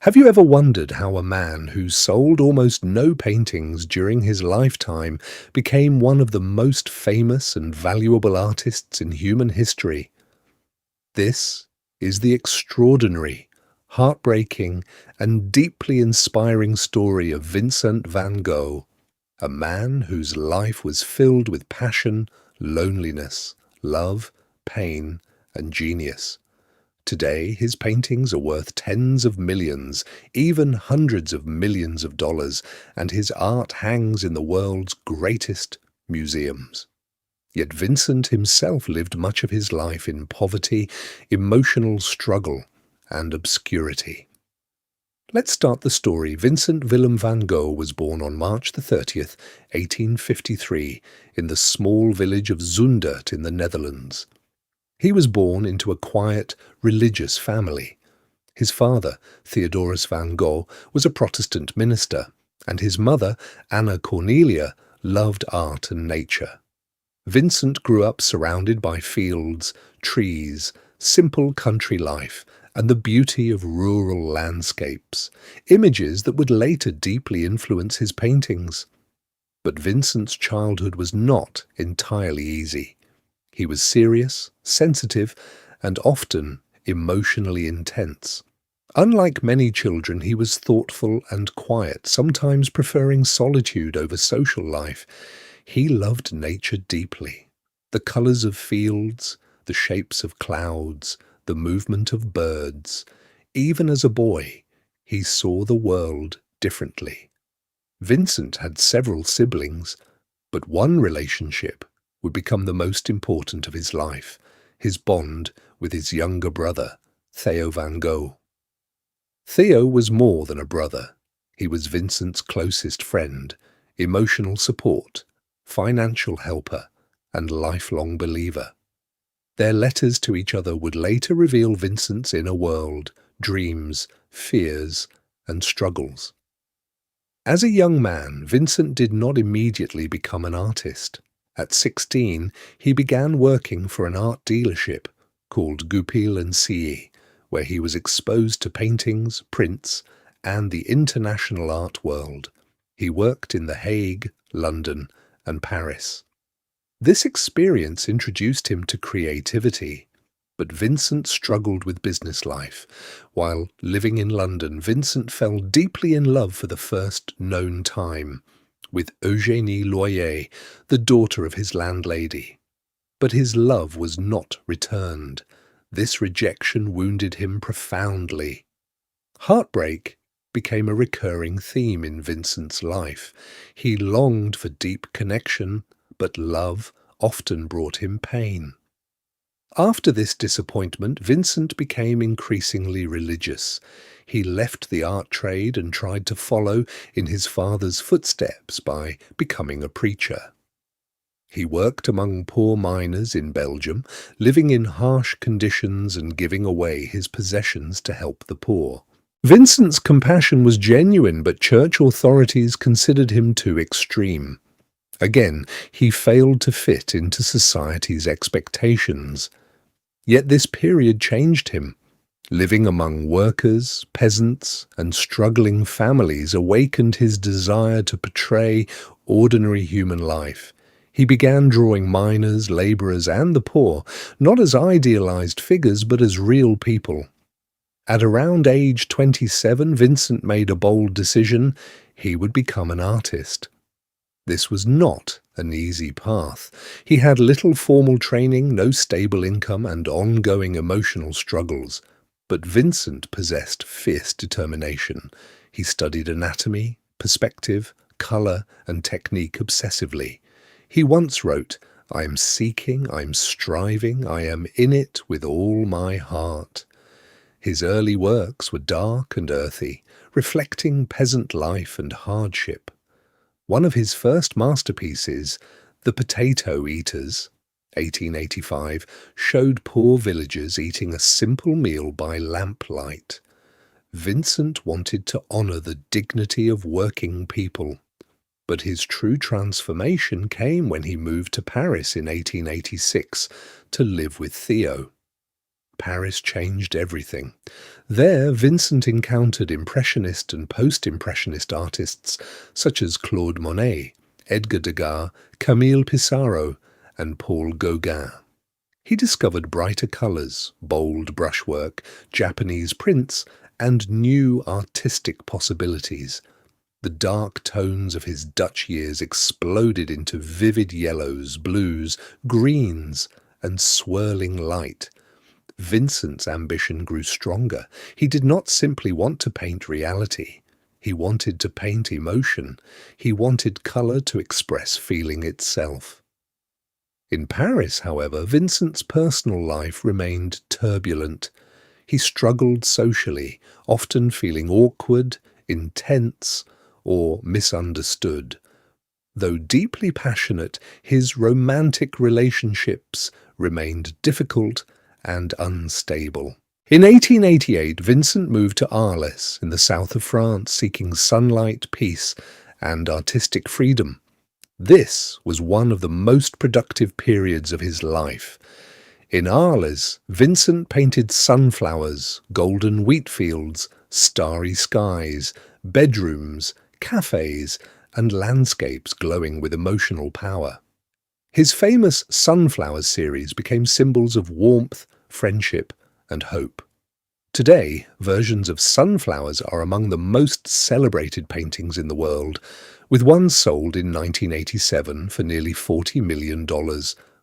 Have you ever wondered how a man who sold almost no paintings during his lifetime became one of the most famous and valuable artists in human history? This is the extraordinary, heartbreaking, and deeply inspiring story of Vincent van Gogh, a man whose life was filled with passion, loneliness, love, pain, and genius. Today, his paintings are worth tens of millions, even hundreds of millions of dollars, and his art hangs in the world's greatest museums. Yet Vincent himself lived much of his life in poverty, emotional struggle, and obscurity. Let's start the story. Vincent Willem van Gogh was born on March the 30th, 1853, in the small village of Zundert in the Netherlands. He was born into a quiet, religious family. His father, Theodorus van Gogh, was a Protestant minister, and his mother, Anna Cornelia, loved art and nature. Vincent grew up surrounded by fields, trees, simple country life, and the beauty of rural landscapes, images that would later deeply influence his paintings. But Vincent's childhood was not entirely easy. He was serious, sensitive, and often emotionally intense. Unlike many children, he was thoughtful and quiet, sometimes preferring solitude over social life. He loved nature deeply. The colors of fields, the shapes of clouds, the movement of birds. Even as a boy, he saw the world differently. Vincent had several siblings, but one relationship would become the most important of his life, his bond with his younger brother, Theo van Gogh. Theo was more than a brother. He was Vincent's closest friend, emotional support, financial helper, and lifelong believer. Their letters to each other would later reveal Vincent's inner world, dreams, fears, and struggles. As a young man, Vincent did not immediately become an artist. At 16, he began working for an art dealership called Goupil & Cie, where he was exposed to paintings, prints, and the international art world. He worked in The Hague, London, and Paris. This experience introduced him to creativity, but Vincent struggled with business life. While living in London, Vincent fell deeply in love for the first known time with Eugénie Loyer, the daughter of his landlady. But his love was not returned. This rejection wounded him profoundly. Heartbreak became a recurring theme in Vincent's life. He longed for deep connection, but love often brought him pain. After this disappointment, Vincent became increasingly religious. He left the art trade and tried to follow in his father's footsteps by becoming a preacher. He worked among poor miners in Belgium, living in harsh conditions and giving away his possessions to help the poor. Vincent's compassion was genuine, but church authorities considered him too extreme. Again, he failed to fit into society's expectations. Yet this period changed him. Living among workers, peasants, and struggling families awakened his desire to portray ordinary human life. He began drawing miners, laborers, and the poor, not as idealized figures, but as real people. At around age 27, Vincent made a bold decision. He would become an artist. This was not an easy path. He had little formal training, no stable income, and ongoing emotional struggles. But Vincent possessed fierce determination. He studied anatomy, perspective, color, and technique obsessively. He once wrote, "I am seeking, I'm striving, I am in it with all my heart." His early works were dark and earthy, reflecting peasant life and hardship. One of his first masterpieces, The Potato Eaters, 1885, showed poor villagers eating a simple meal by lamplight. Vincent wanted to honor the dignity of working people, but his true transformation came when he moved to Paris in 1886 to live with Theo. Paris changed everything. There, Vincent encountered Impressionist and Post-Impressionist artists such as Claude Monet, Edgar Degas, Camille Pissarro, and Paul Gauguin. He discovered brighter colours, bold brushwork, Japanese prints, and new artistic possibilities. The dark tones of his Dutch years exploded into vivid yellows, blues, greens, and swirling light. Vincent's ambition grew stronger. He did not simply want to paint reality. He wanted to paint emotion. He wanted colour to express feeling itself. In Paris, however, Vincent's personal life remained turbulent. He struggled socially, often feeling awkward, intense, or misunderstood. Though deeply passionate, his romantic relationships remained difficult and unstable. In 1888, Vincent moved to Arles in the south of France, seeking sunlight, peace, and artistic freedom. This was one of the most productive periods of his life. In Arles, Vincent painted sunflowers, golden wheat fields, starry skies, bedrooms, cafes, and landscapes glowing with emotional power. His famous Sunflowers series became symbols of warmth, friendship, and hope. Today, versions of sunflowers are among the most celebrated paintings in the world, with one sold in 1987 for nearly $40 million,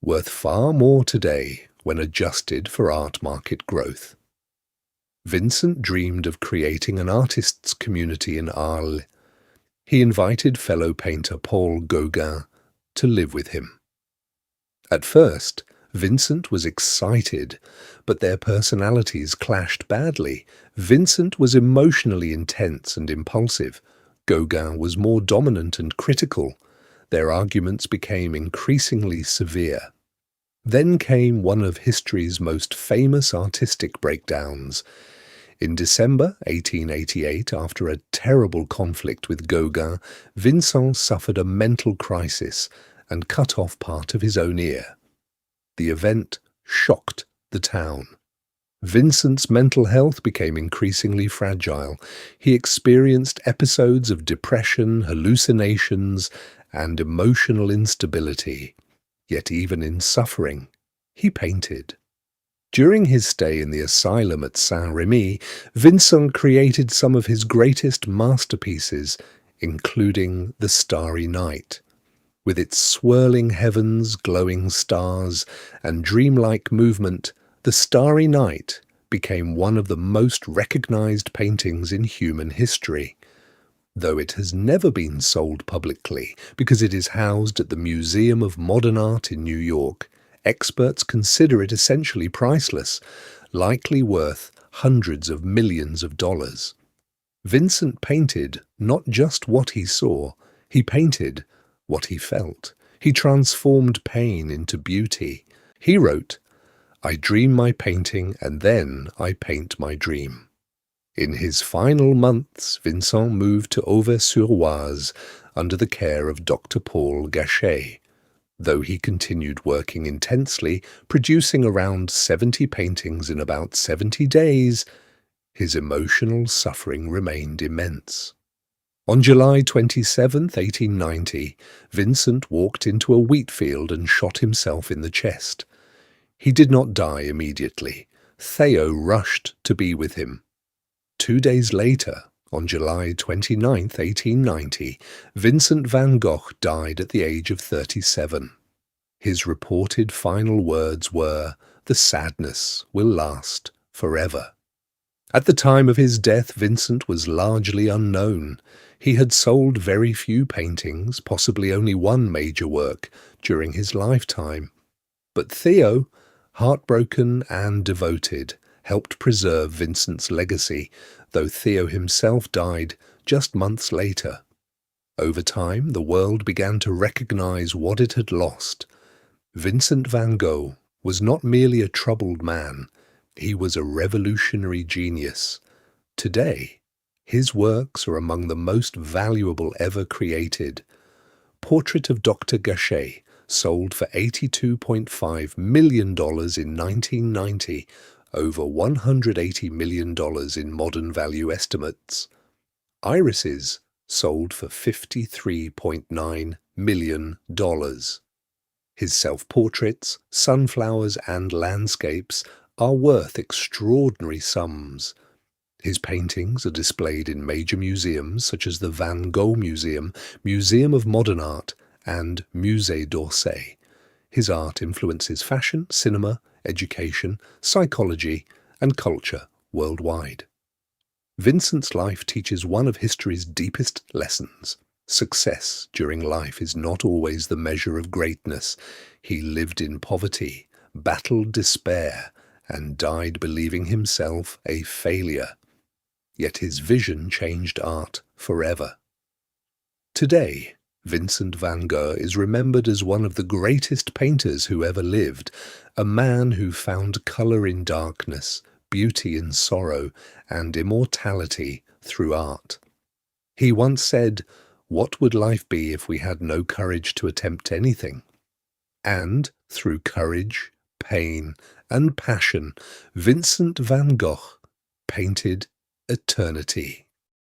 worth far more today when adjusted for art market growth. Vincent dreamed of creating an artists' community in Arles. He invited fellow painter Paul Gauguin to live with him. At first, Vincent was excited, but their personalities clashed badly. Vincent was emotionally intense and impulsive. Gauguin was more dominant and critical. Their arguments became increasingly severe. Then came one of history's most famous artistic breakdowns. In December 1888, after a terrible conflict with Gauguin, Vincent suffered a mental crisis and cut off part of his own ear. The event shocked the town. Vincent's mental health became increasingly fragile. He experienced episodes of depression, hallucinations, and emotional instability. Yet even in suffering, he painted. During his stay in the asylum at Saint-Rémy, Vincent created some of his greatest masterpieces, including The Starry Night. With its swirling heavens, glowing stars, and dreamlike movement, The Starry Night became one of the most recognized paintings in human history. Though it has never been sold publicly because it is housed at the Museum of Modern Art in New York, experts consider it essentially priceless, likely worth hundreds of millions of dollars. Vincent painted not just what he saw, he painted what he felt. He transformed pain into beauty. He wrote, "I dream my painting and then I paint my dream." In his final months, Vincent moved to Auvers-sur-Oise under the care of Dr. Paul Gachet. Though he continued working intensely, producing around 70 paintings in about 70 days, his emotional suffering remained immense. On July 27, 1890, Vincent walked into a wheat field and shot himself in the chest. He did not die immediately. Theo rushed to be with him. 2 days later, on July 29, 1890, Vincent van Gogh died at the age of 37. His reported final words were, "The sadness will last forever." At the time of his death, Vincent was largely unknown. He had sold very few paintings, possibly only one major work, during his lifetime. But Theo, heartbroken and devoted, helped preserve Vincent's legacy, though Theo himself died just months later. Over time, the world began to recognize what it had lost. Vincent van Gogh was not merely a troubled man, he was a revolutionary genius. Today, his works are among the most valuable ever created. Portrait of Dr. Gachet sold for $82.5 million in 1990, over $180 million in modern value estimates. Irises sold for $53.9 million. His self-portraits, sunflowers and landscapes are worth extraordinary sums. His paintings are displayed in major museums such as the Van Gogh Museum, Museum of Modern Art, and Musée d'Orsay. His art influences fashion, cinema, education, psychology, and culture worldwide. Vincent's life teaches one of history's deepest lessons. Success during life is not always the measure of greatness. He lived in poverty, battled despair, and died believing himself a failure. Yet his vision changed art forever. Today, Vincent van Gogh is remembered as one of the greatest painters who ever lived, a man who found colour in darkness, beauty in sorrow, and immortality through art. He once said, "What would life be if we had no courage to attempt anything?" And through courage, pain, and passion, Vincent van Gogh painted eternity.